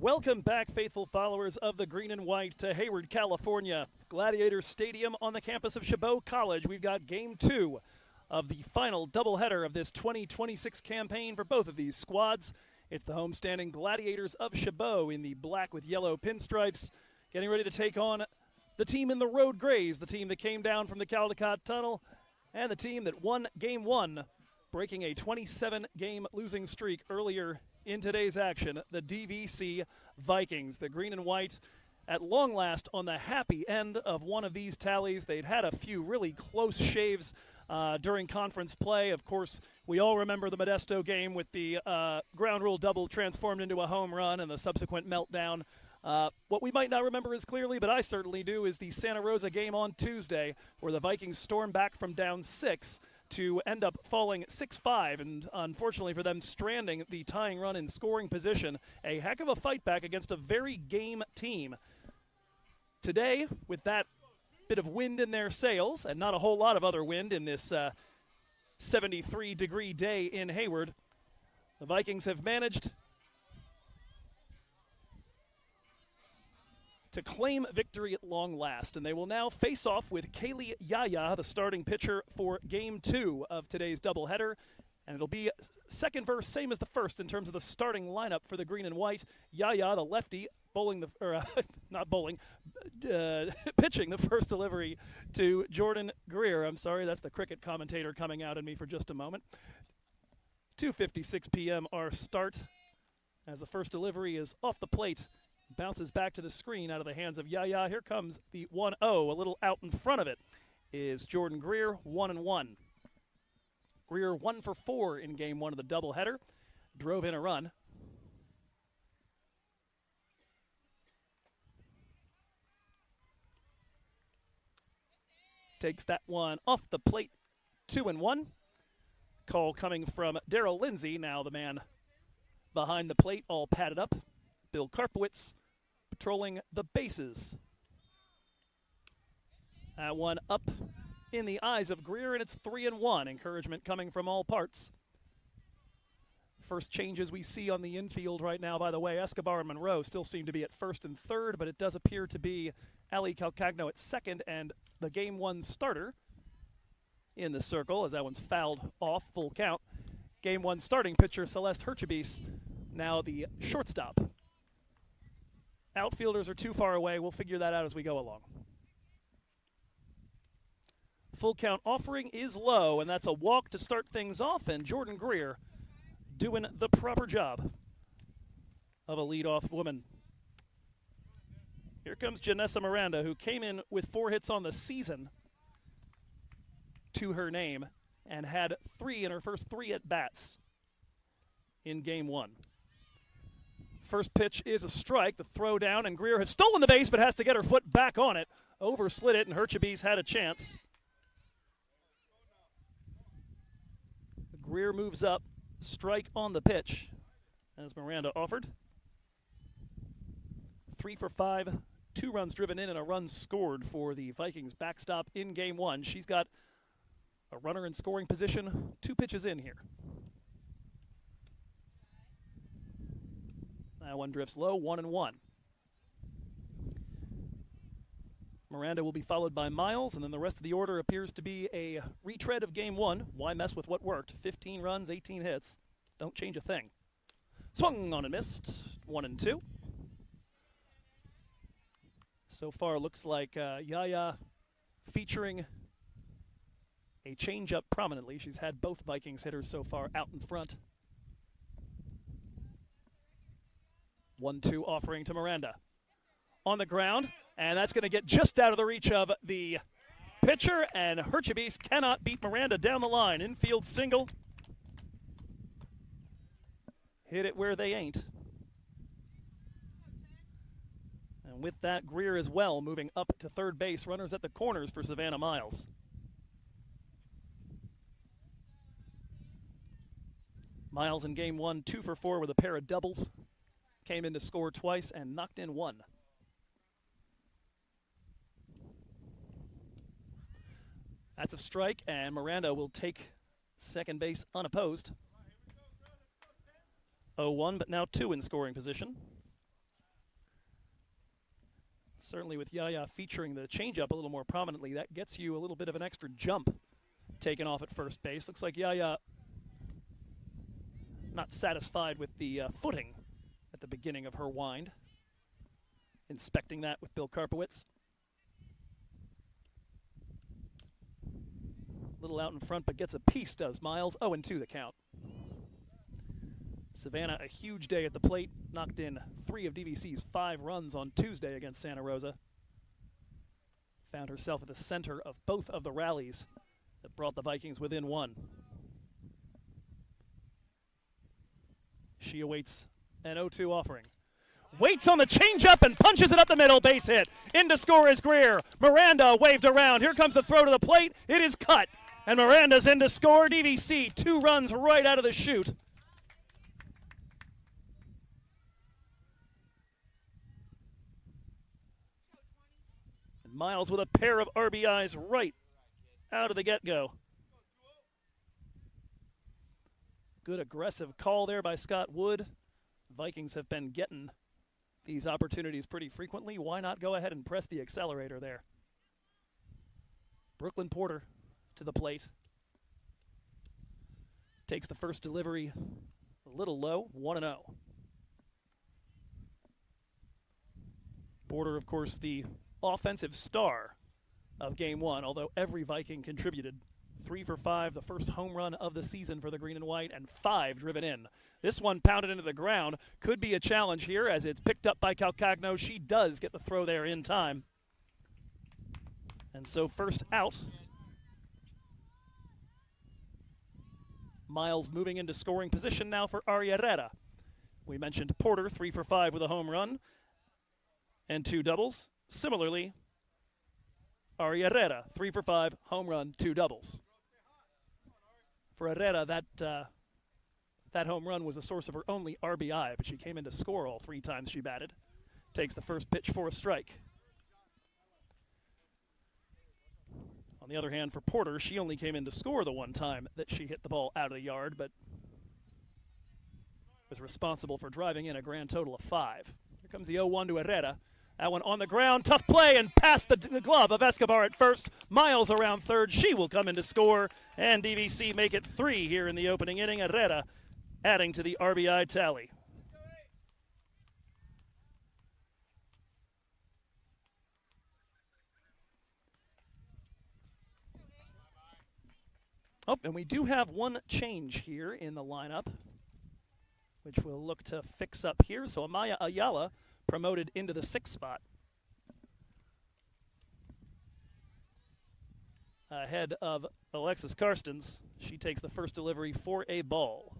Welcome back, faithful followers of the green and white, to Hayward, California. Gladiator Stadium on the campus of Chabot College. We've got Game 2 of the final doubleheader of this 2026 campaign for both of these squads. It's the homestanding Gladiators of Chabot in the black with yellow pinstripes, getting ready to take on the team in the Road Grays, the team that came down from the Caldecott Tunnel, and the team that won Game 1, breaking a 27-game losing streak earlier in today's action, the DVC Vikings. The green and white at long last on the happy end of one of these tallies. They'd had a few really close shaves during conference play. Of course, we all remember the Modesto game with the ground rule double transformed into a home run and the subsequent meltdown. What we might not remember as clearly, but I certainly do, is the Santa Rosa game on Tuesday, where the Vikings stormed back from down 6 to end up falling 6-5, and unfortunately for them, stranding the tying run in scoring position. A heck of a fight back against a very game team. Today, with that bit of wind in their sails, and not a whole lot of other wind in this 73-degree day in Hayward, the Vikings have managed to claim victory at long last, and they will now face off with Kaylee Yaya, the starting pitcher for Game 2 of today's doubleheader, and it'll be second verse, same as the first in terms of the starting lineup for the green and white. Yaya, the lefty, pitching the first delivery to Jordan Greer. I'm sorry, that's the cricket commentator coming out at me for just a moment. 2:56 p.m. our start, as the first delivery is off the plate. Bounces back to the screen out of the hands of Yaya. Here comes the 1-0. A little out in front of it is Jordan Greer, 1-1. Greer 1 for 4 in Game 1 of the doubleheader. Drove in a run. Takes that one off the plate, 2-1. Call coming from Darryl Lindsay, now the man behind the plate, all padded up. Bill Karpowitz patrolling the bases. That one up in the eyes of Greer, and it's 3-1. Encouragement coming from all parts. First changes we see on the infield right now, by the way, Escobar and Monroe still seem to be at first and third, but it does appear to be Ali Calcagno at second, and the Game 1 starter in the circle, as that one's fouled off, full count. Game 1 starting pitcher Celeste Herchebis, now the shortstop. Outfielders are too far away. We'll figure that out as we go along. Full count offering is low, and that's a walk to start things off, and Jordan Greer doing the proper job of a leadoff woman. Here comes Janessa Miranda, who came in with 4 hits on the season to her name and had 3 in her first 3 at-bats in Game 1. First pitch is a strike, the throw down, and Greer has stolen the base but has to get her foot back on it. Overslid it, and Herchebis had a chance. Greer moves up, strike on the pitch, as Miranda offered. 3 for 5, 2 runs driven in and a run scored for the Vikings backstop in Game 1. She's got a runner in scoring position, 2 pitches in here. That one drifts low, 1-1. Miranda will be followed by Miles, and then the rest of the order appears to be a retread of Game 1. Why mess with what worked? 15 runs, 18 hits. Don't change a thing. Swung on and missed, 1-2. So far, looks like Yaya featuring a changeup prominently. She's had both Vikings hitters so far out in front. 1-2 offering to Miranda. On the ground, and that's going to get just out of the reach of the pitcher, and Herchebis cannot beat Miranda down the line. Infield single. Hit it where they ain't. And with that, Greer as well moving up to third base. Runners at the corners for Savannah Miles. Miles in Game 1, 2 for 4 with a pair of doubles. Came in to score twice and knocked in 1. That's a strike, and Miranda will take second base unopposed. 0-1, but now 2 in scoring position. Certainly with Yaya featuring the changeup a little more prominently, that gets you a little bit of an extra jump taken off at first base. Looks like Yaya not satisfied with the footing at the beginning of her wind. Inspecting that with Bill Karpowitz. Little out in front, but gets a piece, does Miles. 0-2 the count. Savannah, a huge day at the plate. Knocked in 3 of DVC's 5 runs on Tuesday against Santa Rosa. Found herself at the center of both of the rallies that brought the Vikings within 1. She awaits an 0-2 offering. Waits on the changeup and punches it up the middle. Base hit. In to score is Greer. Miranda waved around. Here comes the throw to the plate. It is cut. And Miranda's in to score. DVC 2 runs right out of the chute. And Miles with a pair of RBIs right out of the get-go. Good aggressive call there by Scott Wood. Vikings have been getting these opportunities pretty frequently. Why not go ahead and press the accelerator there? Brooklyn Porter to the plate. Takes the first delivery a little low, 1-0. Porter, of course, the offensive star of Game 1, although every Viking contributed. 3 for 5, the first home run of the season for the green and white, and 5 driven in. This one pounded into the ground. Could be a challenge here as it's picked up by Calcagno. She does get the throw there in time. And so first out. Miles moving into scoring position now for Ariareta. We mentioned Porter, 3 for 5 with a home run and 2 doubles. Similarly, Ariareta, 3 for 5, home run, 2 doubles. For Herrera, that home run was the source of her only RBI, but she came in to score all 3 times she batted. Takes the first pitch for a strike. On the other hand, for Porter, she only came in to score the 1 time that she hit the ball out of the yard, but was responsible for driving in a grand total of 5. Here comes the 0-1 to Herrera. That one on the ground, tough play, and past the glove of Escobar at first. Miles around third, she will come in to score, and DVC make it 3 here in the opening inning. Herrera adding to the RBI tally. Oh, and we do have one change here in the lineup, which we'll look to fix up here. So Amaya Ayala promoted into the 6th spot. Ahead of Alexis Karstens. She takes the first delivery for a ball.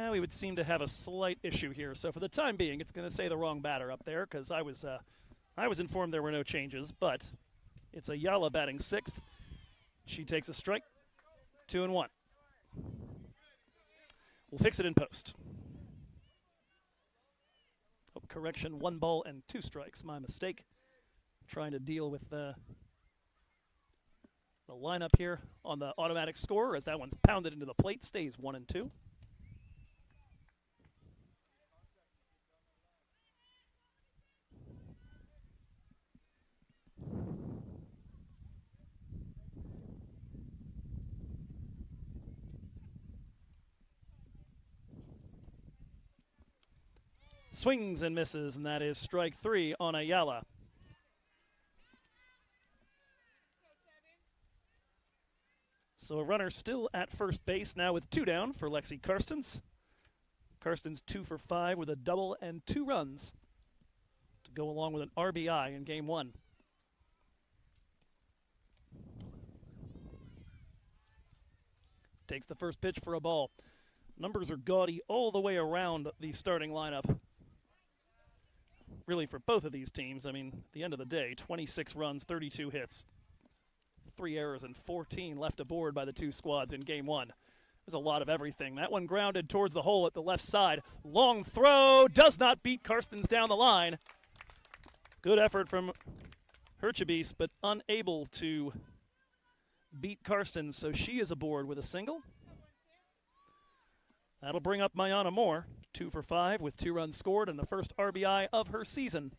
We would seem to have a slight issue here. So for the time being, it's going to say the wrong batter up there because I was informed there were no changes, but it's Ayala batting 6th. She takes a strike, 2-1. We'll fix it in post. Oh, correction, 1 ball and 2 strikes. My mistake. Trying to deal with the lineup here on the automatic score as that one's pounded into the plate, stays 1-2. Swings and misses, and that is strike 3 on Ayala. So a runner still at first base now with 2 down for Lexi Karstens. Karstens 2 for 5 with a double and 2 runs to go along with an RBI in Game 1. Takes the first pitch for a ball. Numbers are gaudy all the way around the starting lineup. Really, for both of these teams, I mean, at the end of the day, 26 runs, 32 hits, 3 errors, and 14 left aboard by the 2 squads in Game 1. There's a lot of everything. That one grounded towards the hole at the left side. Long throw, does not beat Karstens down the line. Good effort from Herchebis, but unable to beat Karsten, so she is aboard with a single. That'll bring up Mayana Moore, 2 for 5 with 2 runs scored and the first RBI of her season.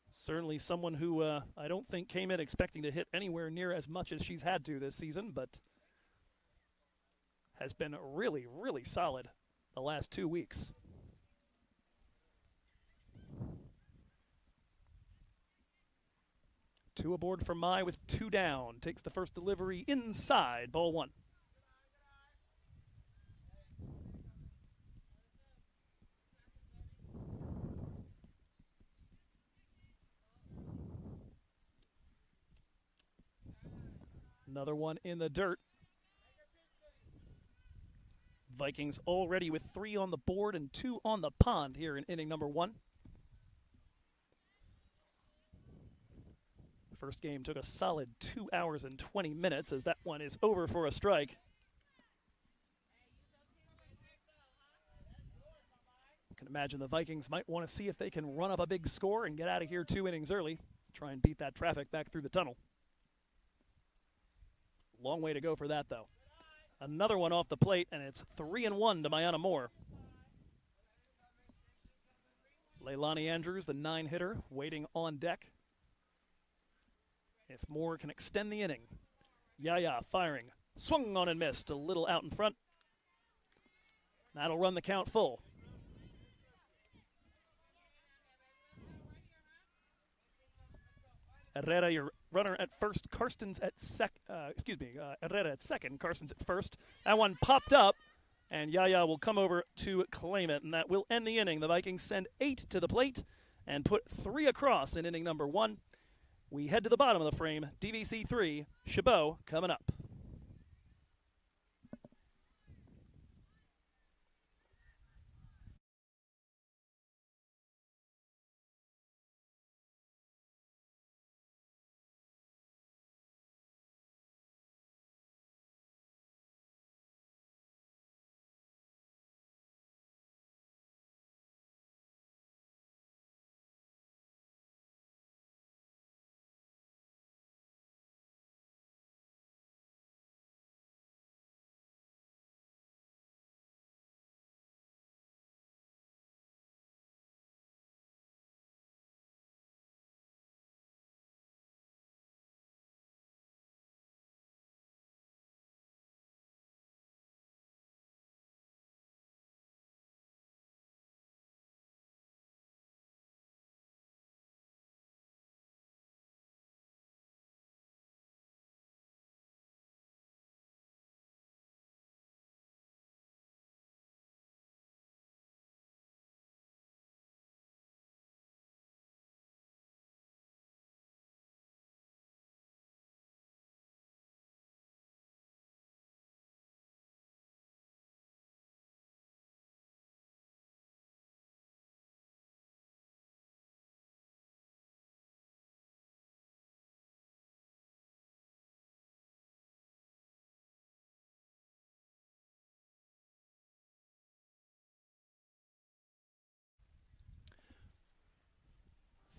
Certainly someone who I don't think came in expecting to hit anywhere near as much as she's had to this season, but has been really, really solid the last 2 weeks. Two aboard for Mai with 2 down. Takes the first delivery inside, ball 1. Another one in the dirt. Vikings already with 3 on the board and 2 on the pond here in inning number 1. First game took a solid 2 hours and 20 minutes as that one is over for a strike. I can imagine the Vikings might want to see if they can run up a big score and get out of here 2 innings early. Try and beat that traffic back through the tunnel. Long way to go for that, though. Another one off the plate, and it's 3-1 to Mayana Moore. Leilani Andrews, the 9-hitter, waiting on deck. If Moore can extend the inning. Yaya firing. Swung on and missed. A little out in front. That'll run the count full. Herrera, your runner at first. Karsten's at Herrera at second. Karsten's at first. That one popped up, and Yaya will come over to claim it, and that will end the inning. The Vikings send 8 to the plate and put 3 across in inning number 1. We head to the bottom of the frame. DVC 3, Chabot coming up.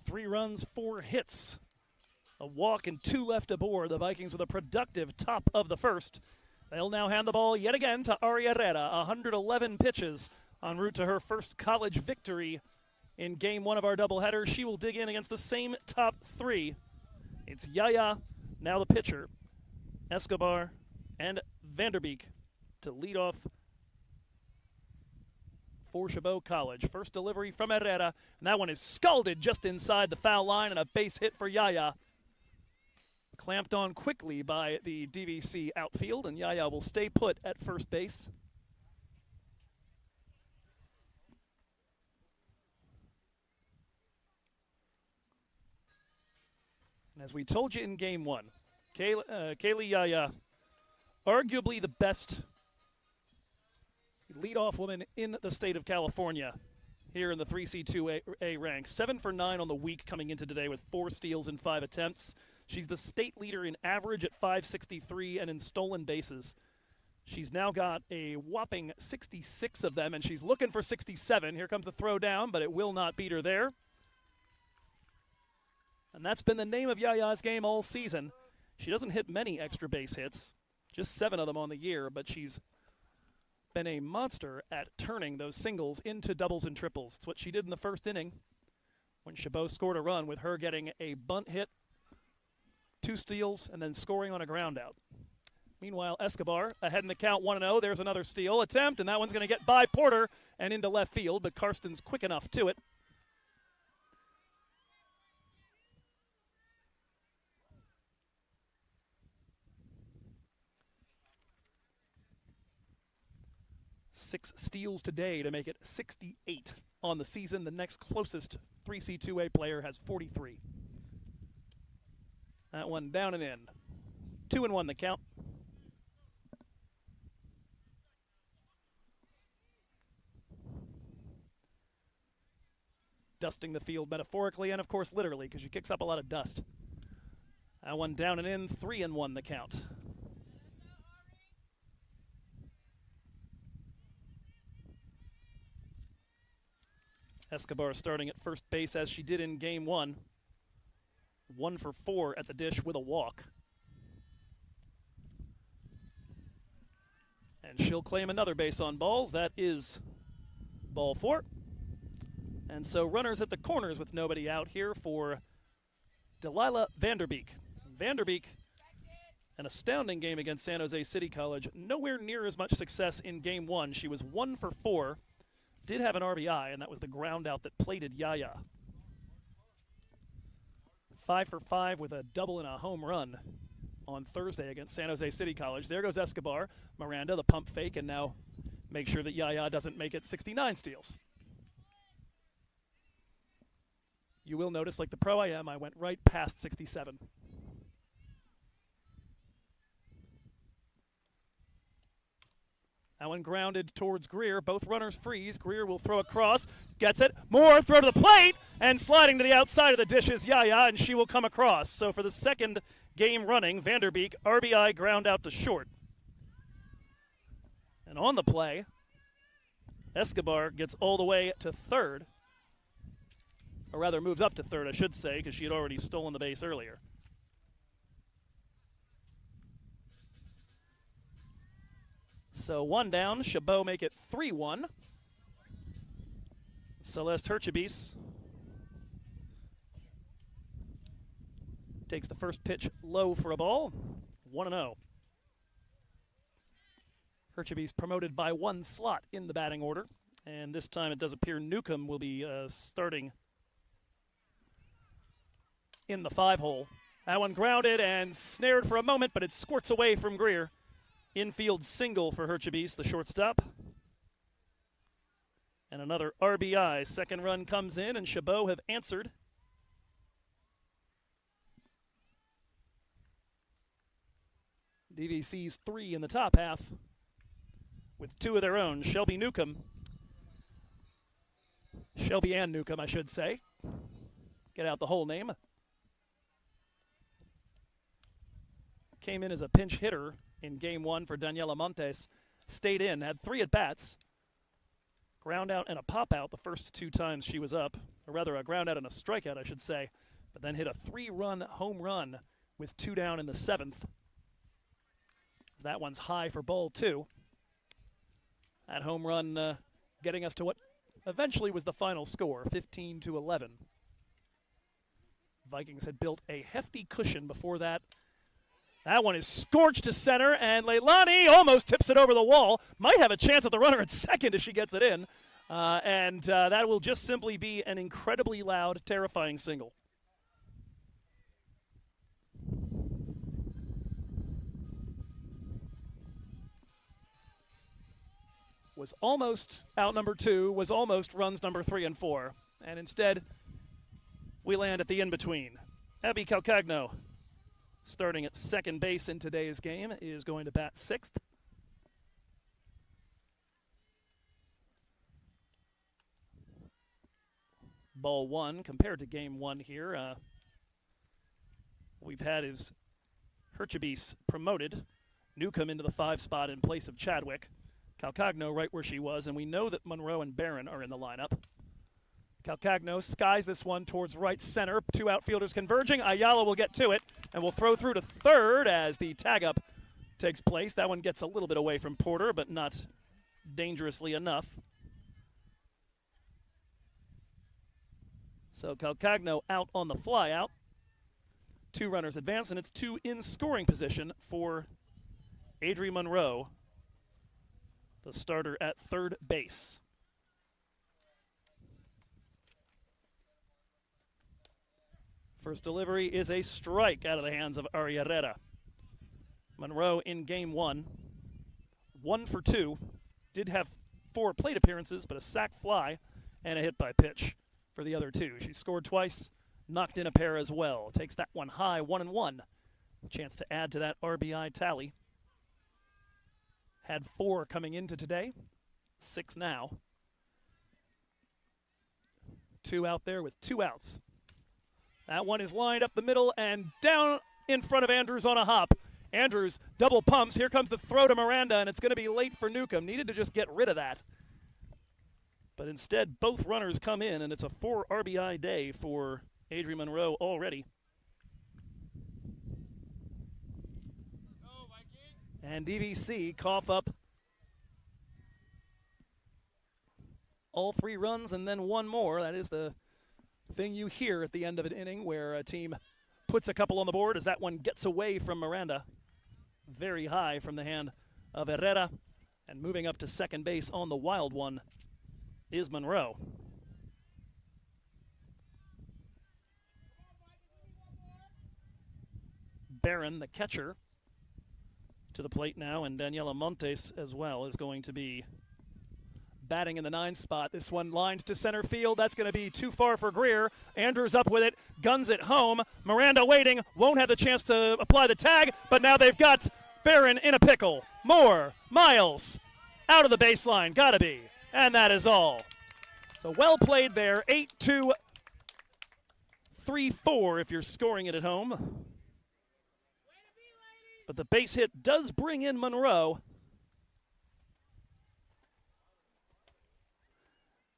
Three runs, 4 hits. A walk and 2 left aboard. The Vikings with a productive top of the first. They'll now hand the ball yet again to Ari Herrera. 111 pitches en route to her first college victory in game 1 of our doubleheader. She will dig in against the same top 3. It's Yaya, now the pitcher, Escobar, and Vanderbeek to lead off for Chabot College. First delivery from Herrera, and that one is scalded just inside the foul line, and a base hit for Yaya. Clamped on quickly by the DVC outfield, and Yaya will stay put at first base. And as we told you in game 1, Kaylee Yaya, arguably the best leadoff woman in the state of California here in the 3C2A ranks. 7 for 9 on the week coming into today with 4 steals in 5 attempts. She's the state leader in average at 563 and in stolen bases. She's now got a whopping 66 of them, and she's looking for 67. Here comes the throw down, but it will not beat her there. And that's been the name of Yaya's game all season. She doesn't hit many extra base hits, just 7 of them on the year, but she's been a monster at turning those singles into doubles and triples. It's what she did in the first inning when Chabot scored a run with her getting a bunt hit, 2 steals, and then scoring on a ground out. Meanwhile, Escobar ahead in the count 1-0. There's another steal attempt, and that one's going to get by Porter and into left field, but Karsten's quick enough to it. Six steals today to make it 68 on the season. The next closest 3C2A player has 43. That one down and in. 2-1 the count. Dusting the field metaphorically and, of course, literally, because she kicks up a lot of dust. That one down and in. 3-1 the count. Escobar starting at first base as she did in game 1. 1 for 4 at the dish with a walk. And she'll claim another base on balls. That is ball 4. And so runners at the corners with nobody out here for Delilah Vanderbeek. Vanderbeek, an astounding game against San Jose City College. Nowhere near as much success in game 1. She was 1 for 4. Did have an RBI, and that was the ground out that plated Yaya. 5 for 5 with a double and a home run on Thursday against San Jose City College. There goes Escobar. Miranda, the pump fake, and now make sure that Yaya doesn't make it 69 steals. You will notice, like the pro I am, I went right past 67. That one grounded towards Greer. Both runners freeze. Greer will throw across. Gets it. Moore, throw to the plate. And sliding to the outside of the dish is Yaya, and she will come across. So for the second game running, Vanderbeek, RBI ground out to short. And on the play, Escobar gets all the way to third. Or rather moves up to third, I should say, because she had already stolen the base earlier. So 1 down, Chabot make it 3-1. Celeste Herchebis takes the first pitch low for a ball, 1-0. Herchebis promoted by 1 slot in the batting order, and this time it does appear Newcomb will be starting in the 5-hole. That one grounded and snared for a moment, but it squirts away from Greer. Infield single for Herchebis, the shortstop. And another RBI. Second run comes in, and Chabot have answered. DVC's 3 in the top half with 2 of their own. Shelby Ann Newcomb, I should say. Get out the whole name. Came in as a pinch hitter in game 1 for Daniela Montes. Stayed in, had 3 at-bats. Ground out and a pop-out the first 2 times she was up. Or rather, a ground out and a strikeout, I should say. But then hit a 3-run home run with 2 down in the 7th. That one's high for ball 2. That home run getting us to what eventually was the final score, 15-11. Vikings had built a hefty cushion before that. That one is scorched to center, and Leilani almost tips it over the wall. Might have a chance at the runner at second if she gets it in. And that will just simply be an incredibly loud, terrifying single. Was almost out number 2, was almost runs number 3 and 4. And instead, we land at the in-between. Abby Calcagno, starting at second base in today's game, is going to bat 6th. Ball 1 compared to game 1 here. We've had is Herchebis promoted Newcomb into the 5 spot in place of Chadwick. Calcagno right where she was, and we know that Monroe and Barron are in the lineup. Calcagno skies this one towards right center. 2 outfielders converging. Ayala will get to it and will throw through to third as the tag-up takes place. That one gets a little bit away from Porter, but not dangerously enough. So Calcagno out on the fly out. 2 runners advance, and it's 2 in scoring position for Adri Monroe, the starter at third base. First delivery is a strike out of the hands of Ari Herrera. Monroe in game 1, 1 for 2. Did have 4 plate appearances, but a sac fly and a hit by pitch for the other 2. She scored twice, knocked in a pair as well. Takes that one high, 1-1. Chance to add to that RBI tally. Had 4 coming into today, 6 now. 2 out there with 2 outs. That one is lined up the middle and down in front of Andrews on a hop. Andrews double pumps. Here comes the throw to Miranda, and it's going to be late for Newcomb. Needed to just get rid of that. But instead, both runners come in, and it's a 4 RBI day for Adri Monroe already. And DVC cough up all 3 runs and then 1 more. That is the thing you hear at the end of an inning where a team puts a couple on the board as that one gets away from Miranda. Very high from the hand of Herrera. And moving up to second base on the wild one is Monroe. Barron, the catcher, to the plate now, and Daniela Montes as well is going to be batting in the 9 spot. This one lined to center field. That's going to be too far for Greer. Andrews up with it, guns it home. Miranda waiting, won't have the chance to apply the tag, but now they've got Barron in a pickle. Moore, Miles, out of the baseline, gotta be. And that is all. So well played there, 8-2, 3-4 if you're scoring it at home. But the base hit does bring in Monroe.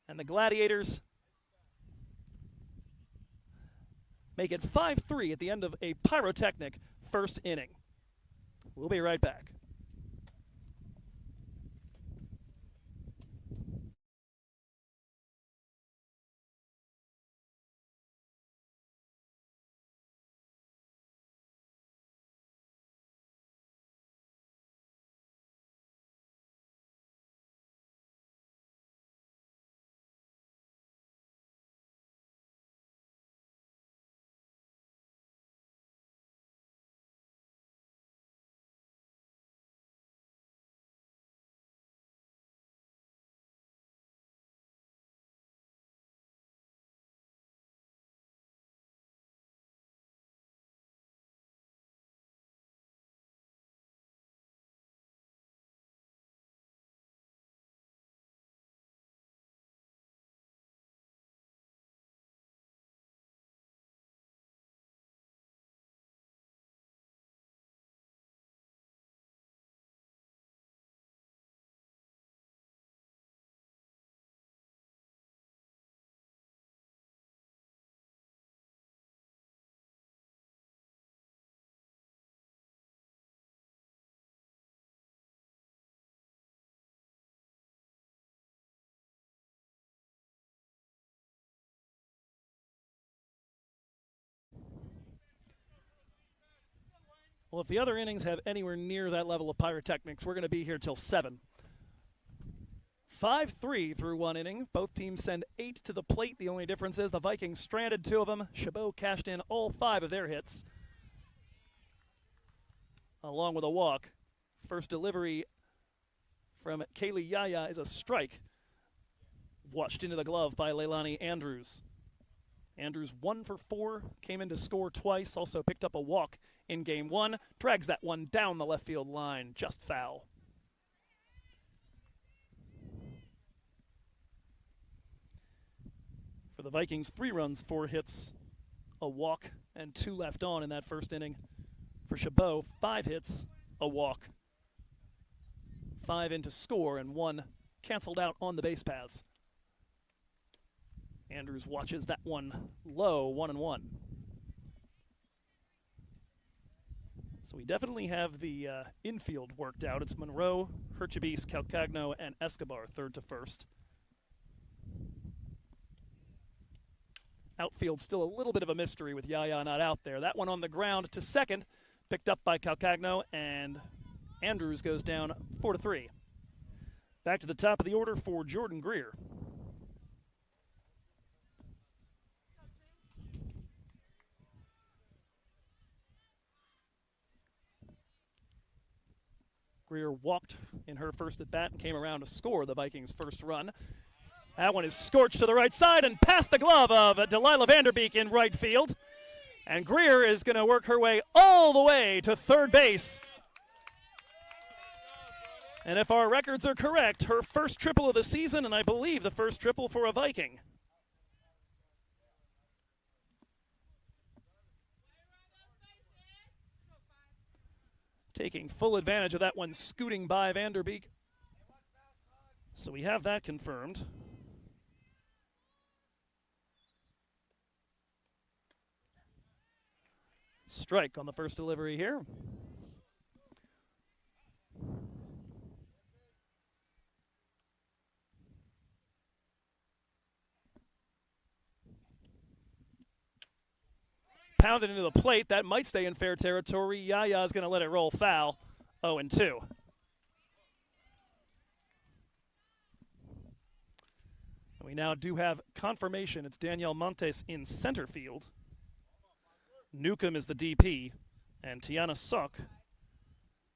And the Gladiators make it 5-3 at the end of a pyrotechnic first inning. We'll be right back. Well, if the other innings have anywhere near that level of pyrotechnics, we're going to be here till 7. 5-3 through 1 inning. Both teams send 8 to the plate. The only difference is the Vikings stranded 2 of them. Chabot cashed in all 5 of their hits, along with a walk. First delivery from Kaylee Yaya is a strike, watched into the glove by Leilani Andrews. Andrews 1 for 4, came in to score twice, also picked up a walk in game 1, drags that one down the left field line, just foul. For the Vikings, 3 runs, 4 hits, a walk, and 2 left on in that first inning. For Chabot, 5 hits, a walk, 5 in to score and 1 canceled out on the base paths. Andrews watches that one low, 1-1. So we definitely have the infield worked out. It's Monroe, Herchebis, Calcagno, and Escobar, third to first. Outfield still a little bit of a mystery with Yaya not out there. That one on the ground to second, picked up by Calcagno, and Andrews goes down 4-3. Back to the top of the order for Jordan Greer. Greer walked in her first at bat and came around to score the Vikings' first run. That one is scorched to the right side and past the glove of Delilah Vanderbeek in right field. And Greer is going to work her way all the way to third base. And if our records are correct, her first triple of the season, and I believe the first triple for a Viking. Taking full advantage of that one scooting by Vanderbeek. So we have that confirmed. Strike on the first delivery here. Pounded into the plate. That might stay in fair territory. Yaya's going to let it roll foul. 0-2. We now do have confirmation. It's Danielle Montes in center field. Newcomb is the DP, and Tiana Sok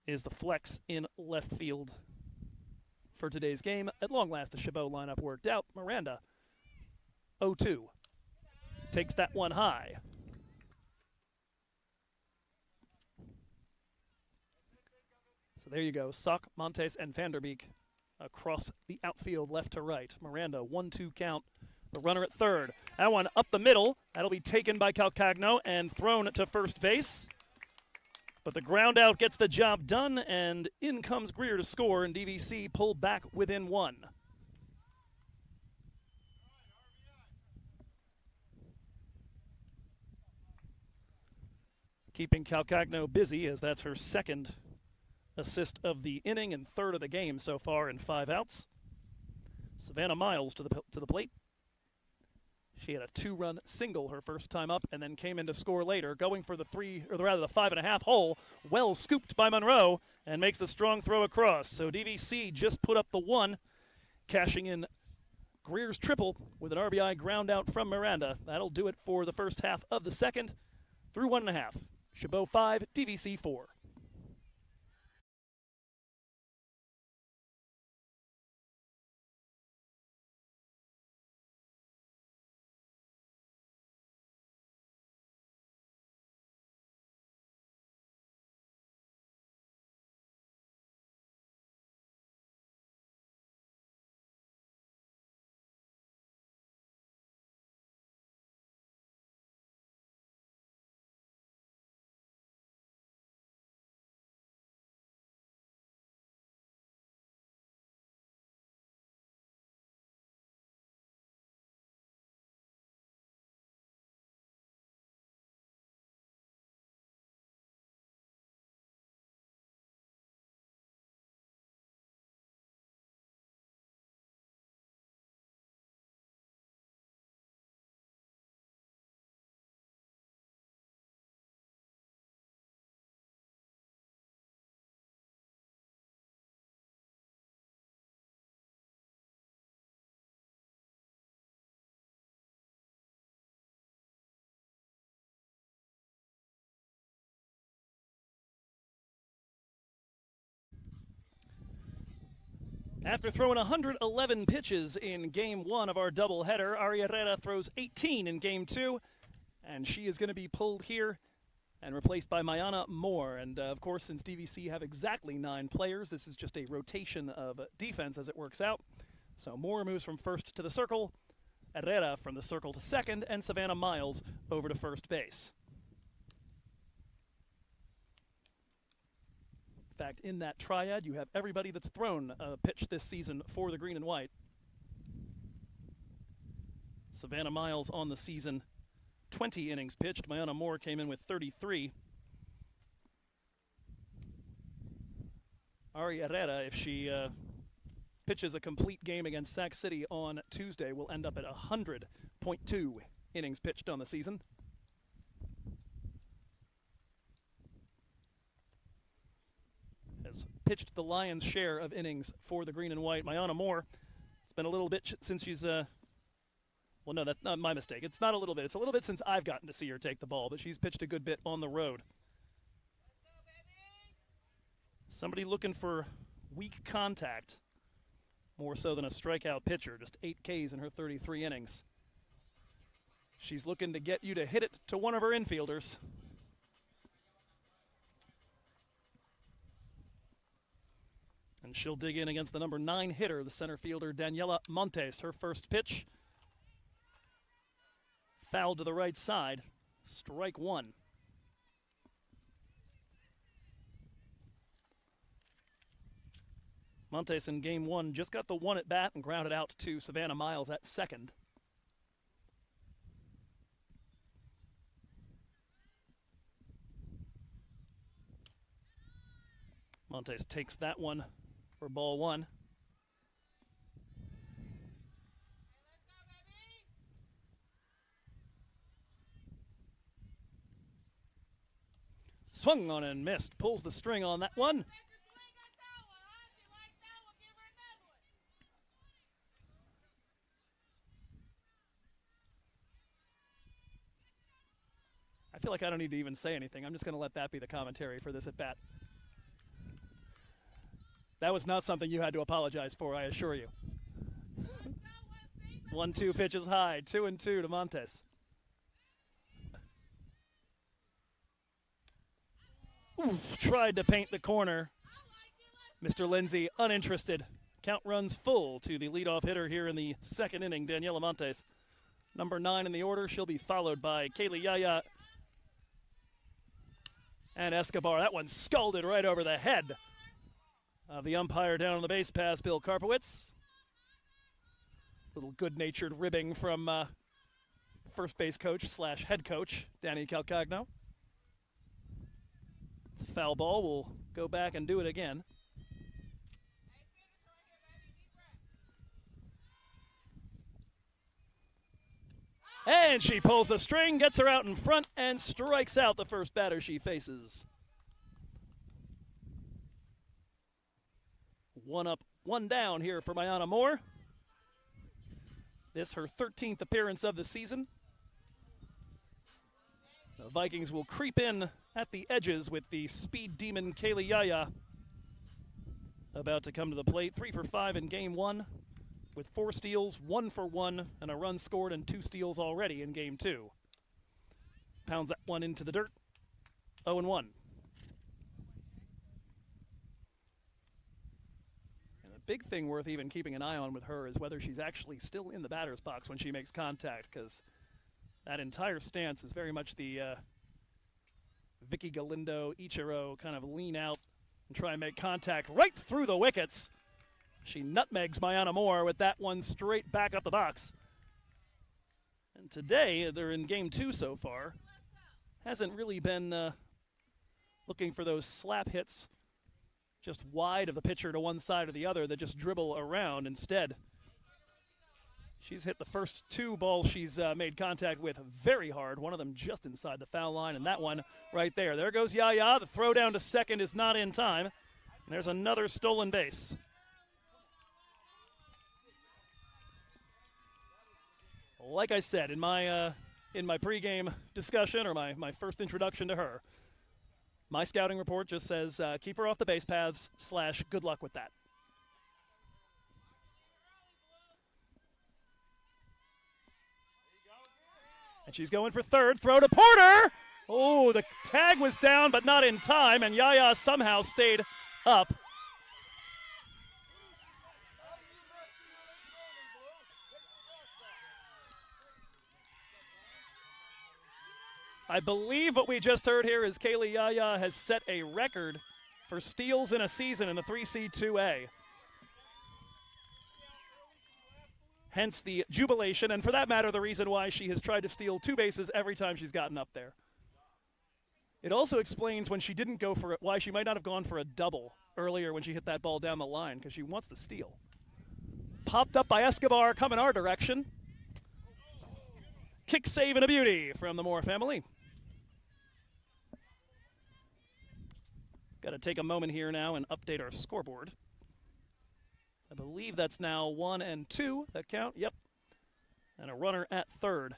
is the flex in left field for today's game. At long last, the Chabot lineup worked out. Miranda, 0-2, takes that one high. So there you go, Sok, Montes, and Vanderbeek across the outfield left to right. Miranda, 1-2 count. The runner at third. That one up the middle. That'll be taken by Calcagno and thrown to first base. But the ground out gets the job done, and in comes Greer to score, and DVC pulled back within 1. Keeping Calcagno busy, as that's her second assist of the inning and third of the game so far in 5 outs. Savannah Miles to the plate. She had a 2-run single her first time up and then came in to score later, going for the 5.5 hole. Well scooped by Monroe and makes the strong throw across. So DVC just put up the 1, cashing in Greer's triple with an RBI ground out from Miranda. That'll do it for the first half of the second. Through 1.5. Chabot 5, DVC 4. After throwing 111 pitches in Game 1 of our doubleheader, Ari Herrera throws 18 in Game 2, and she is going to be pulled here and replaced by Mayana Moore. And, of course, since DVC have exactly 9 players, this is just a rotation of defense as it works out. So Moore moves from first to the circle, Herrera from the circle to second, and Savannah Miles over to first base. fact, in that triad, you have everybody that's thrown a pitch this season for the green and white. Savannah Miles on the season, 20 innings pitched. Mayana Moore came in with 33. Ari Herrera, if she pitches a complete game against Sac City on Tuesday, will end up at 100.2 innings pitched on the season. Has pitched the lion's share of innings for the green and white. Mayana Moore, it's been a little bit since she's well, no, that's not my mistake. It's not a little bit. It's a little bit since I've gotten to see her take the ball, but she's pitched a good bit on the road. Somebody looking for weak contact, more so than a strikeout pitcher. Just 8 Ks in her 33 innings. She's looking to get you to hit it to one of her infielders. And she'll dig in against the number 9 hitter, the center fielder, Daniela Montes. Her first pitch, fouled to the right side, strike one. Montes in game 1 just got the one at bat and grounded out to Savannah Miles at second. Montes takes that one for ball 1. Swung on and missed. Pulls the string on that one. I feel like I don't need to even say anything. I'm just going to let that be the commentary for this at-bat. That was not something you had to apologize for, I assure you. 1-2 pitches high, 2-2 to Montes. Oof, tried to paint the corner. Mr. Lindsay uninterested. Count runs full to the leadoff hitter here in the second inning, Daniela Montes. Number 9 in the order. She'll be followed by Kaylee Yaya and Escobar. That one scalded right over the head of the umpire down on the base pass, Bill Karpowitz. Little good-natured ribbing from first base coach / head coach, Danny Calcagno. It's a foul ball. We'll go back and do it again. And she pulls the string, gets her out in front, and strikes out the first batter she faces. 1 up, 1 down here for Mayana Moore. This her 13th appearance of the season. The Vikings will creep in at the edges with the speed demon Kaylee Yaya about to come to the plate. 3 for 5 in game 1 with 4 steals, 1 for 1, and a run scored and 2 steals already in game 2. Pounds that one into the dirt. 0-1. And a big thing worth even keeping an eye on with her is whether she's actually still in the batter's box when she makes contact, because that entire stance is very much the Vicky Galindo, Ichiro kind of lean out and try and make contact right through the wickets. She nutmegs Mayana Moore with that one straight back up the box. And today, they're in game 2 so far. Hasn't really been looking for those slap hits just wide of the pitcher to one side or the other that just dribble around. Instead, she's hit the first 2 balls she's made contact with very hard, one of them just inside the foul line, and that one right there. There goes Yaya. The throw down to second is not in time. And there's another stolen base. Like I said in my pregame discussion, or my first introduction to her, my scouting report just says keep her off the base paths / good luck with that. And she's going for third. Throw to Porter. Oh, the tag was down, but not in time, and Yaya somehow stayed up. I believe what we just heard here is Kaylee Yaya has set a record for steals in a season in the 3C2A. Hence the jubilation, and for that matter, the reason why she has tried to steal 2 bases every time she's gotten up there. It also explains when she didn't go for it, why she might not have gone for a double earlier when she hit that ball down the line, because she wants the steal. Popped up by Escobar, coming our direction. Kick save and a beauty from the Moore family. Got to take a moment here now and update our scoreboard. I believe that's now 1 and 2 that count. Yep. And a runner at third.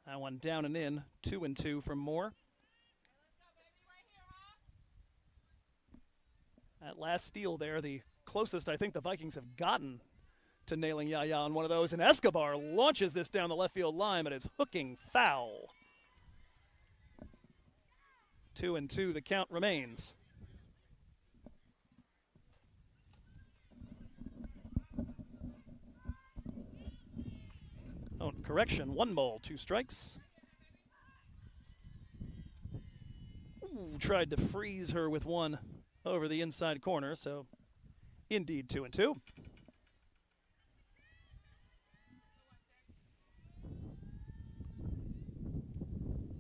That one down and in, 2 and 2 from Moore. That last steal there, the closest I think the Vikings have gotten to nailing Yaya on one of those. And Escobar launches this down the left field line, but it's hooking foul. 2 and 2, the count remains. Oh, correction, 1 ball, 2 strikes. Ooh, tried to freeze her with one over the inside corner, so indeed 2 and 2.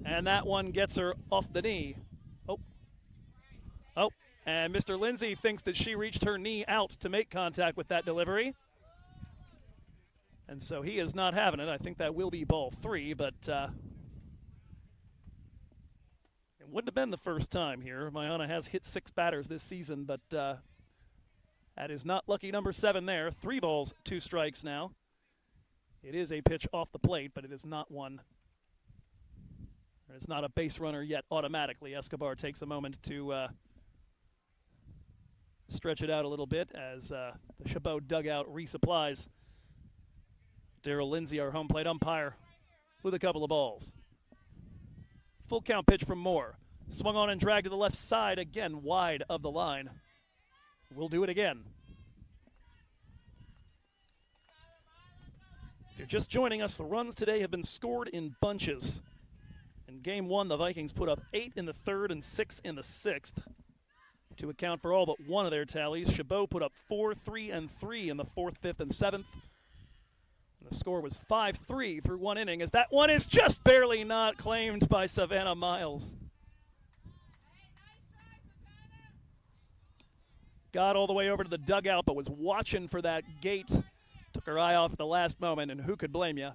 And that one gets her off the knee. Oh, and Mr. Lindsay thinks that she reached her knee out to make contact with that delivery. And so he is not having it. I think that will be ball 3, but it wouldn't have been the first time here. Mayana has hit 6 batters this season, but that is not lucky number 7 there. 3 balls, 2 strikes now. It is a pitch off the plate, but it is not one. It's not a base runner yet automatically. Escobar takes a moment to stretch it out a little bit as the Chabot dugout resupplies. Daryl Lindsay, our home plate umpire, with a couple of balls. Full count pitch from Moore. Swung on and dragged to the left side, again wide of the line. We'll do it again. If you're just joining us, the runs today have been scored in bunches. In Game 1, the Vikings put up 8 in the 3rd and 6 in the 6th. To account for all but one of their tallies, Chabot put up 4, 3, and 3 in the 4th, 5th, and 7th. And the score was 5-3 through 1 inning, as that one is just barely not claimed by Savannah Miles. Got all the way over to the dugout, but was watching for that gate. Took her eye off at the last moment, and who could blame you?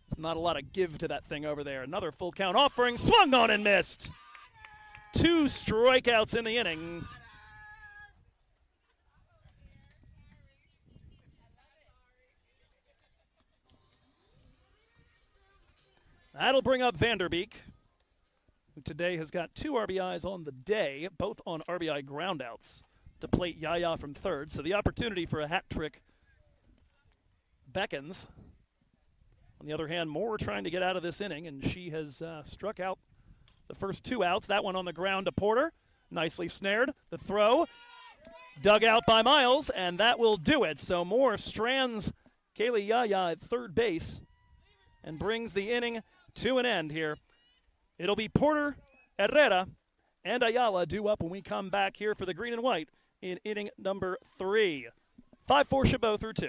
There's not a lot of give to that thing over there. Another full count offering, swung on and missed. 2 strikeouts in the inning. That'll bring up Vanderbeek, who today has got 2 RBIs on the day, both on RBI groundouts, to plate Yaya from third. So the opportunity for a hat trick beckons. On the other hand, Moore trying to get out of this inning, and she has struck out the first 2 outs. That one on the ground to Porter. Nicely snared. The throw. Dug out by Miles, and that will do it. So Moore strands Kaylee Yaya at third base and brings the inning to an end here. It'll be Porter, Herrera, and Ayala due up when we come back here for the green and white in inning number 3. 5-4 Chabot through 2.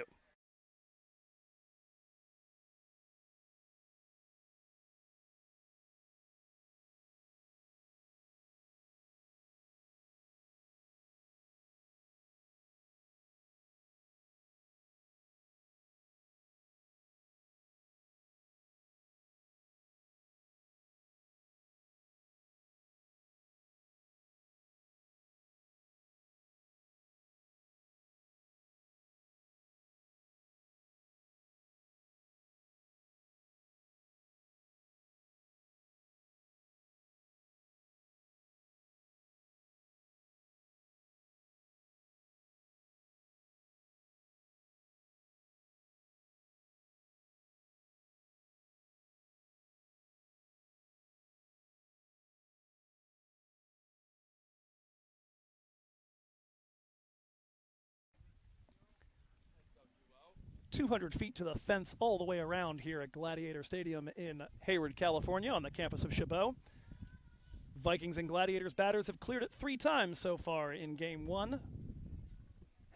200 feet to the fence all the way around here at Gladiator Stadium in Hayward, California on the campus of Chabot. Vikings and Gladiators batters have cleared it 3 times so far in Game 1.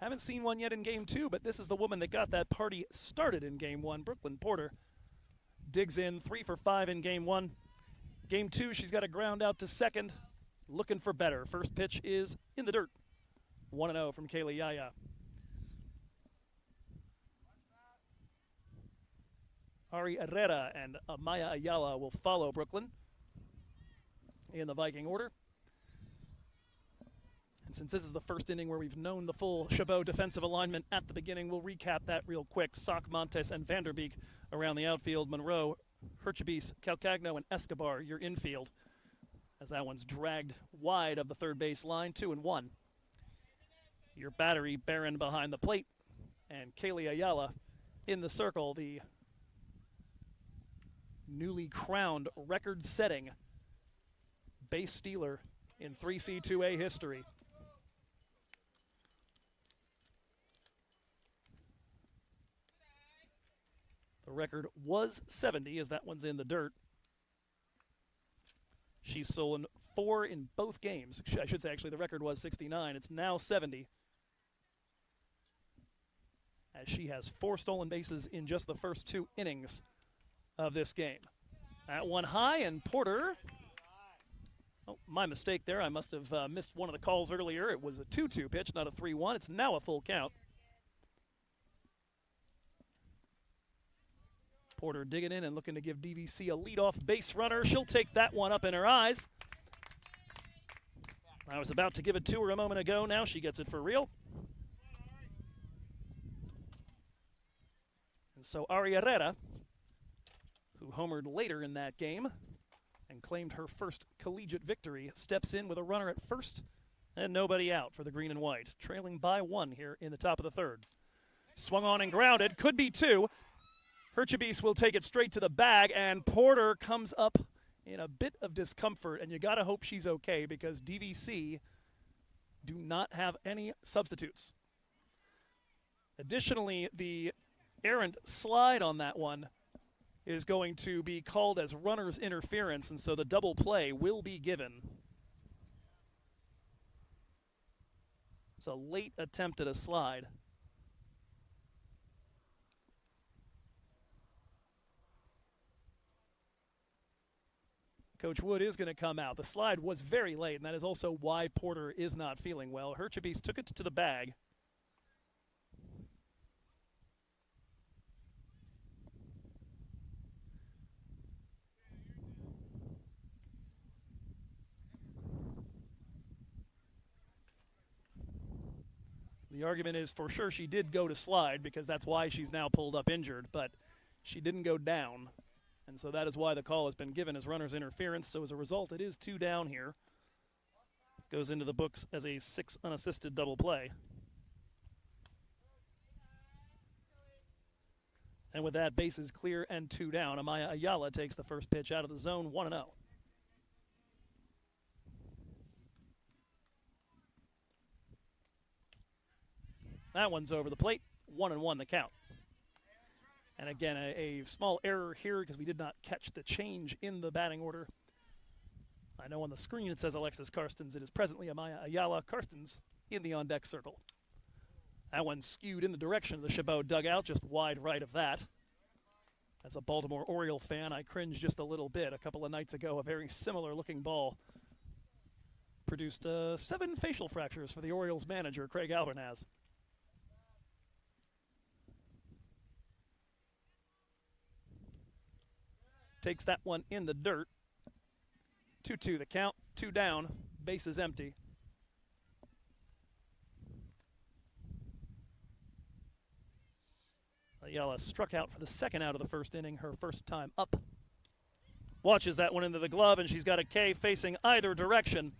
Haven't seen one yet in Game 2, but this is the woman that got that party started in Game 1. Brooklyn Porter digs in 3 for 5 in Game 1. Game 2, she's got a ground out to second, looking for better. First pitch is in the dirt. 1-0 from Kaylee Yaya. Ari Herrera and Amaya Ayala will follow Brooklyn in the Viking order. And since this is the first inning where we've known the full Chabot defensive alignment at the beginning, we'll recap that real quick. Sock, Montes, and Vanderbeek around the outfield. Monroe, Herchebis, Calcagno, and Escobar, your infield. As that one's dragged wide of the third base line, 2-1. Your battery, Barron behind the plate, and Kaylee Ayala in the circle, the newly crowned record-setting base stealer in 3C2A history. The record was 70, as that one's in the dirt. She's stolen 4 in both games. I should say, actually, the record was 69. It's now 70. As she has 4 stolen bases in just the first 2 innings of this game. That one high, and Porter, oh, my mistake there. I must have missed one of the calls earlier. It was a 2-2 pitch, not a 3-1. It's now a full count. Porter digging in and looking to give DVC a leadoff base runner. She'll take that one up in her eyes. I was about to give it to her a moment ago. Now she gets it for real. And so Ari Herrera, who homered later in that game and claimed her first collegiate victory, steps in with a runner at first and nobody out for the green and white, trailing by 1 here in the top of the third. Swung on and grounded, could be 2. Herchebis will take it straight to the bag, and Porter comes up in a bit of discomfort, and you gotta hope she's okay because DVC do not have any substitutes. Additionally, the errant slide on that one is going to be called as runner's interference, and so the double play will be given. It's a late attempt at a slide. Coach Wood is going to come out. The slide was very late, and that is also why Porter is not feeling well. Herchebis took it to the bag. The argument is for sure she did go to slide because that's why she's now pulled up injured, but she didn't go down. And so that is why the call has been given as runner's interference. So as a result, it is 2 down here. Goes into the books as a 6 unassisted double play. And with that, bases clear and 2 down. Amaya Ayala takes the first pitch out of the zone, 1-0. That one's over the plate, 1-1 the count. And again, a small error here because we did not catch the change in the batting order. I know on the screen it says Alexis Karstens. It is presently Amaya Ayala. Karstens in the on-deck circle. That one skewed in the direction of the Chabot dugout, just wide right of that. As a Baltimore Oriole fan, I cringed just a little bit. A couple of nights ago, a very similar-looking ball produced 7 facial fractures for the Orioles manager, Craig Albernaz. Takes that one in the dirt. 2-2 the count, 2 down, base is empty. Ayala struck out for the 2nd out of the 1st inning, her first time up. Watches that one into the glove, and she's got a K facing either direction.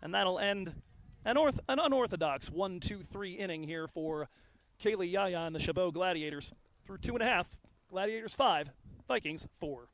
And that'll end an unorthodox 1-2-3 inning here for Kaylee Yaya and the Chabot Gladiators. Through 2.5, Gladiators 5, Vikings 4.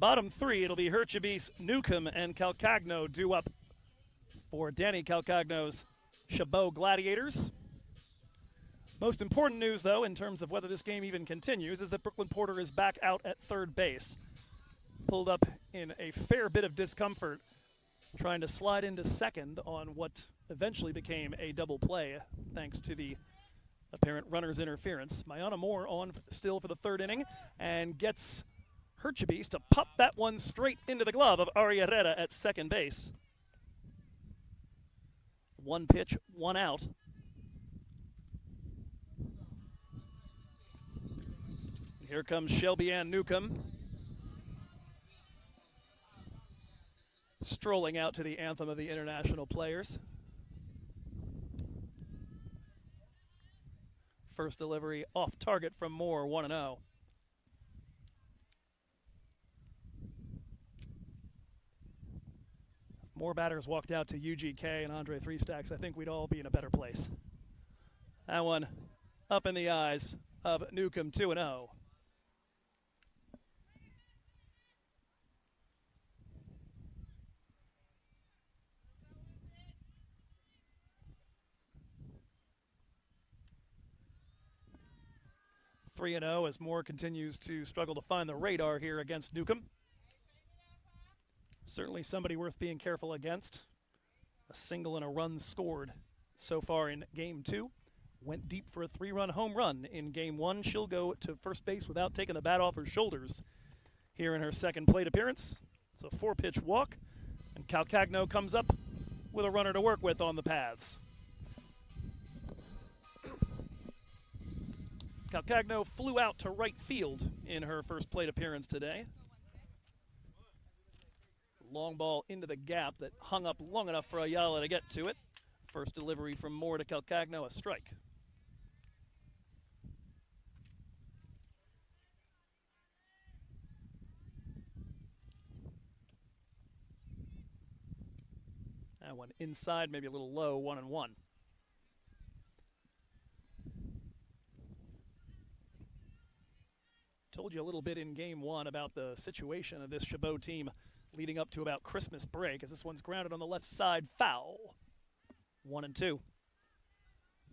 Bottom three, it'll be Herchebis, Newcomb, and Calcagno due up for Danny Calcagno's Chabot Gladiators. Most important news, though, in terms of whether this game even continues, is that Brooklyn Porter is back out at third base. Pulled up in a fair bit of discomfort, trying to slide into second on what eventually became a double play, thanks to the apparent runner's interference. Mayana Moore on still for the third inning, and gets Herchebis to pop that one straight into the glove of Ari Herrera at second base. One pitch, one out. Here comes Shelby Ann Newcomb, strolling out to the anthem of the international players. First delivery off target from Moore, 1-0. More batters walked out to UGK and Andre Three Stacks. I think we'd all be in a better place. That one up in the eyes of Newcomb, 2-0. As Moore continues to struggle to find the radar here against Newcomb. Certainly somebody worth being careful against. A single and a run scored so far in Game 2. Went deep for a 3-run home run in Game 1. She'll go to first base without taking the bat off her shoulders here in her second plate appearance. It's a 4-pitch walk, and Calcagno comes up with a runner to work with on the paths. Calcagno flew out to right field in her first plate appearance today. Long ball into the gap that hung up long enough for Ayala to get to it. First delivery from Moore to Calcagno, a strike. That one inside, maybe a little low, 1-1. Told you a little bit in Game 1 about the situation of this Chabot team leading up to about Christmas break, as this one's grounded on the left side, foul. 1-2.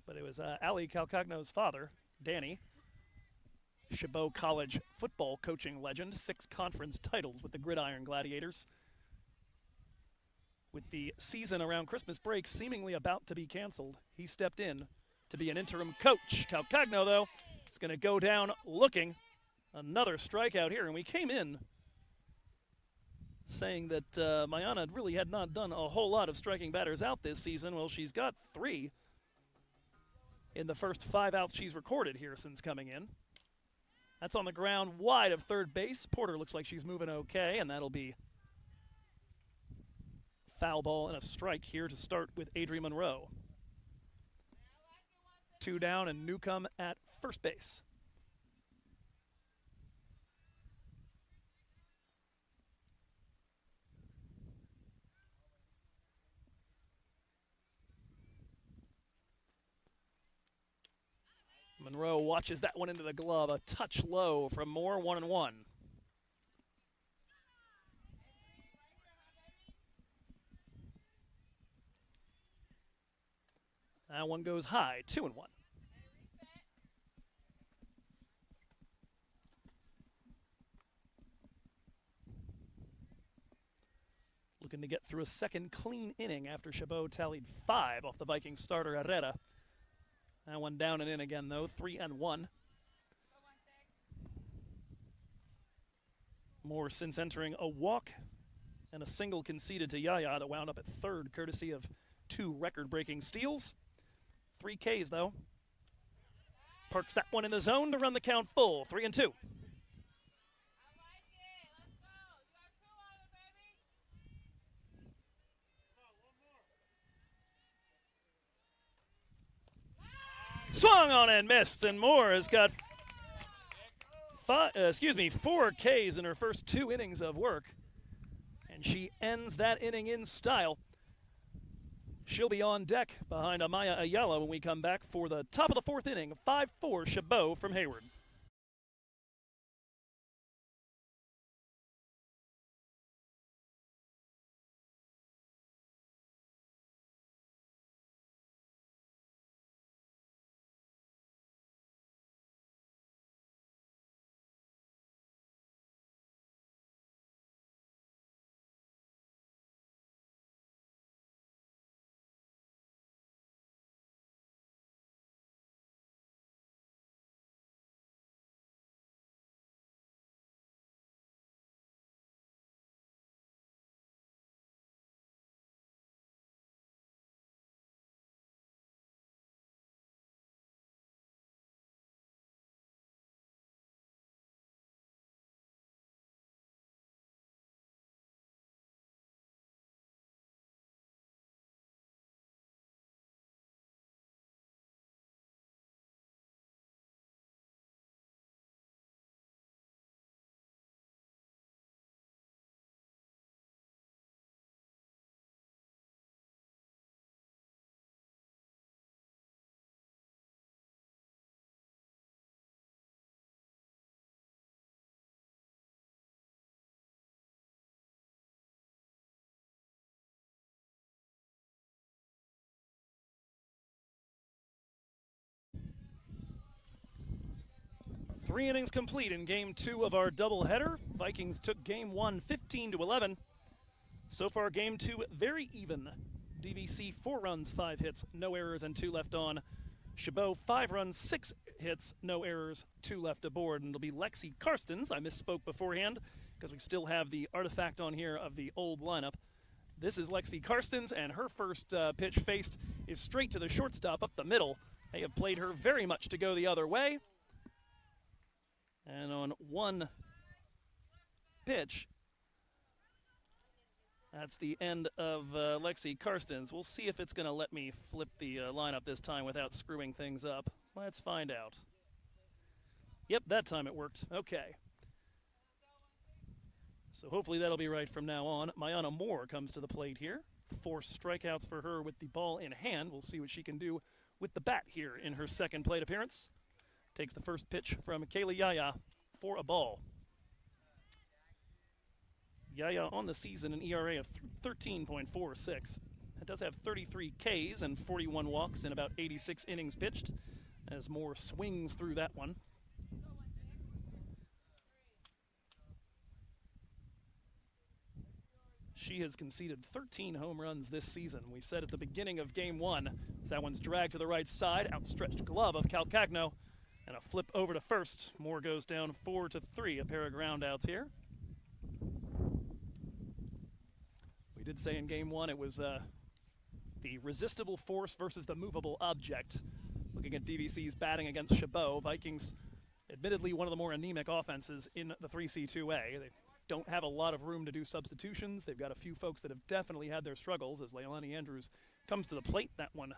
But it was Ali Calcagno's father, Danny, Chabot College football coaching legend, 6 conference titles with the Gridiron Gladiators. With the season around Christmas break seemingly about to be canceled, he stepped in to be an interim coach. Calcagno, though, is going to go down looking. Another strikeout here, and we came in saying that Mayana really had not done a whole lot of striking batters out this season. Well, she's got 3 in the first 5 outs she's recorded here since coming in. That's on the ground wide of third base. Porter looks like she's moving okay, and that'll be foul ball and a strike here to start with Adri Monroe. 2 down and Newcomb at first base. Monroe watches that one into the glove. A touch low from Moore, 1-1. That one goes high, 2-1. Looking to get through a second clean inning after Chabot tallied 5 off the Vikings starter Herrera. That one down and in again, though, 3-1. Moore since entering a walk and a single conceded to Yaya that wound up at third, courtesy of 2 record-breaking steals. 3 Ks, though. Parks that one in the zone to run the count full, 3-2. Swung on and missed, and Moore has got 4 Ks in her first 2 innings of work, and she ends that inning in style. She'll be on deck behind Amaya Ayala when we come back for the top of the 4th inning, 5-4 Chabot from Hayward. 3 innings complete in game 2 of our doubleheader. Vikings took game 1 15-11. So far, game 2 very even. DVC 4 runs, 5 hits, no errors, and 2 left on. Chabot 5 runs, 6 hits, no errors, 2 left aboard. And it'll be Lexi Karstens. I misspoke beforehand because we still have the artifact on here of the old lineup. This is Lexi Karstens, and her first pitch faced is straight to the shortstop up the middle. They have played her very much to go the other way. And on one pitch, that's the end of Lexi Karstens. We'll see if it's going to let me flip the lineup this time without screwing things up. Let's find out. Yep, that time it worked. Okay. So hopefully that'll be right from now on. Mayana Moore comes to the plate here. 4 strikeouts for her with the ball in hand. We'll see what she can do with the bat here in her second plate appearance. Takes the first pitch from Kayla Yaya for a ball. Yaya on the season an ERA of 13.46. It does have 33 Ks and 41 walks in about 86 innings pitched, as Moore swings through that one. She has conceded 13 home runs this season. We said at the beginning of game 1, as that one's dragged to the right side, outstretched glove of Calcagno, and a flip over to first. Moore goes down 4-3, a pair of ground outs here. We did say in game 1 it was the resistible force versus the movable object. Looking at DVC's batting against Chabot, Vikings, admittedly one of the more anemic offenses in the 3C2A. They don't have a lot of room to do substitutions. They've got a few folks that have definitely had their struggles as Leilani Andrews comes to the plate. That one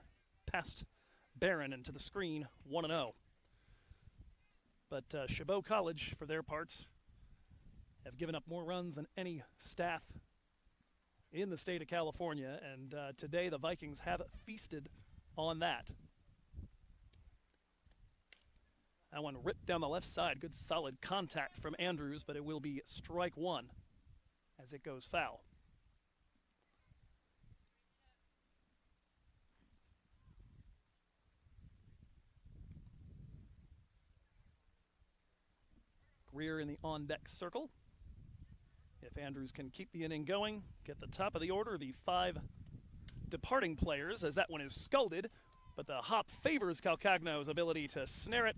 past Barron into the screen, 1-0. But Chabot College, for their part, have given up more runs than any staff in the state of California, and today the Vikings have feasted on that. That one ripped down the left side. Good solid contact from Andrews, but it will be strike 1 as it goes foul. Greer in the on-deck circle. If Andrews can keep the inning going, get the top of the order, the 5 departing players, as that one is scolded, but the hop favors Calcagno's ability to snare it,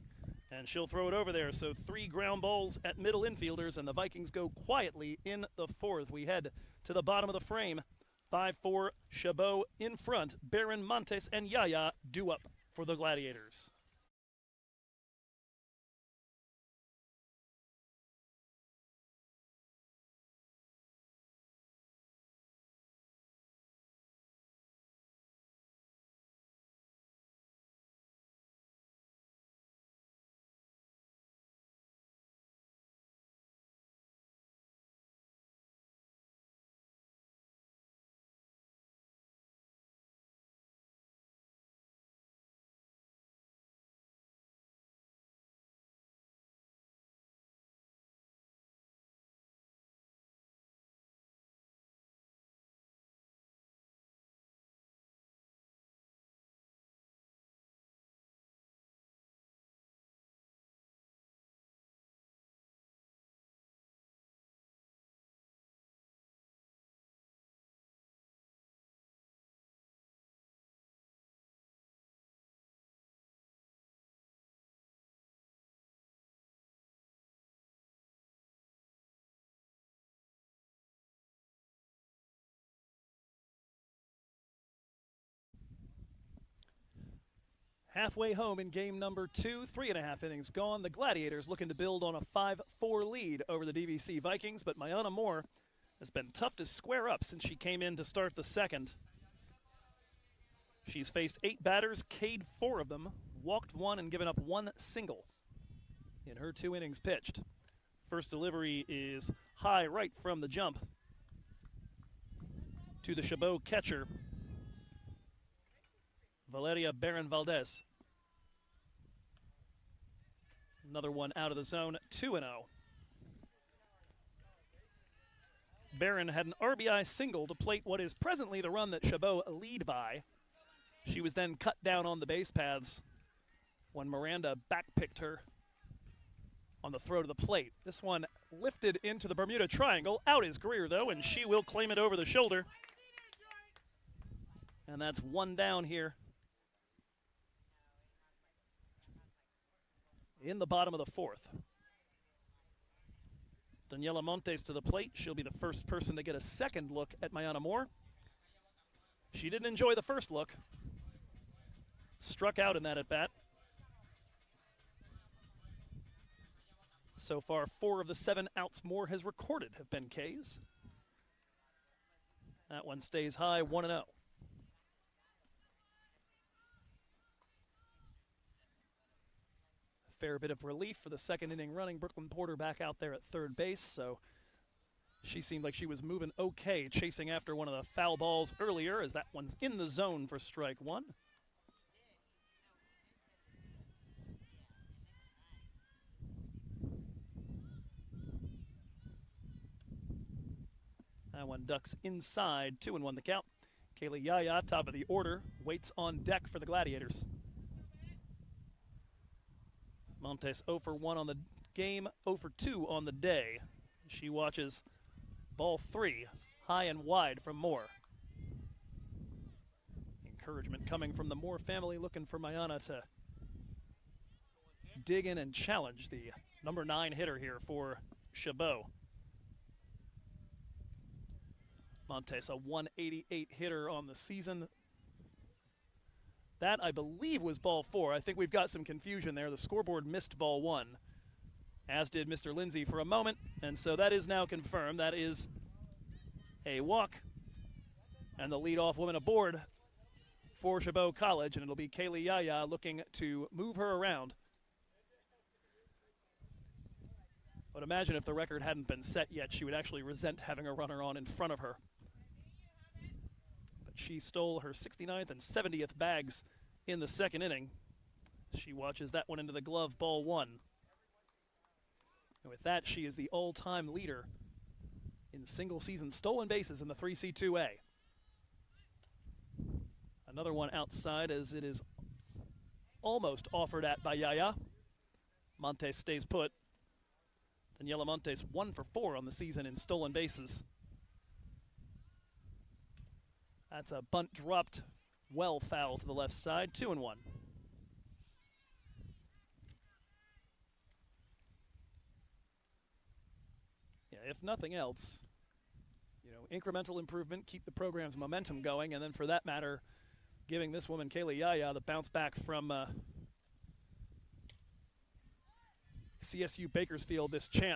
and she'll throw it over there. So 3 ground balls at middle infielders, and the Vikings go quietly in the 4th. We head to the bottom of the frame. 5-4, Chabot in front. Barron, Montes, and Yaya due up for the Gladiators. Halfway home in game number 2, 3.5 innings gone. The Gladiators looking to build on a 5-4 lead over the DVC Vikings, but Mayana Moore has been tough to square up since she came in to start the second. She's faced 8 batters, K'd 4 of them, walked 1, and given up 1 single in her 2 innings pitched. First delivery is high right from the jump to the Chabot catcher, Valeria Barron-Valdez. Another one out of the zone, 2-0. Barron had an RBI single to plate what is presently the run that Chabot lead by. She was then cut down on the base paths when Miranda backpicked her on the throw to the plate. This one lifted into the Bermuda Triangle. Out is Greer, though, and she will claim it over the shoulder. And that's one down here in the bottom of the fourth. Daniela Montes to the plate. She'll be the first person to get a second look at Mayana Moore. She didn't enjoy the first look. Struck out in that at-bat. So far, 4 of the 7 outs Moore has recorded have been Ks. That one stays high, 1-0. Fair bit of relief for the second inning running. Brooklyn Porter back out there at third base, so she seemed like she was moving okay, chasing after one of the foul balls earlier, as that one's in the zone for strike one. That one ducks inside, 2-1 the count. Kaylee Yaya, top of the order, waits on deck for the Gladiators. Montes 0 for 1 on the game, 0 for 2 on the day. She watches ball 3, high and wide from Moore. Encouragement coming from the Moore family, looking for Mayana to dig in and challenge the number 9 hitter here for Chabot. Montes, a 188 hitter on the season. That, I believe, was ball 4. I think we've got some confusion there. The scoreboard missed ball 1, as did Mr. Lindsay for a moment, and so that is now confirmed. That is a walk, and the leadoff woman aboard for Chabot College, and it'll be Kaylee Yaya looking to move her around. But imagine if the record hadn't been set yet, she would actually resent having a runner on in front of her. But she stole her 69th and 70th bags in the second inning. She watches that one into the glove, ball 1. And with that, she is the all-time leader in single-season stolen bases in the 3C2A. Another one outside as it is almost offered at by Yaya. Montes stays put. Daniela Montes 1 for 4 on the season in stolen bases. That's a bunt dropped well foul to the left side, 2-1. Yeah, if nothing else, you know, incremental improvement, keep the program's momentum going, and then for that matter, giving this woman, Kaylee Yaya, the bounce back from CSU Bakersfield this chance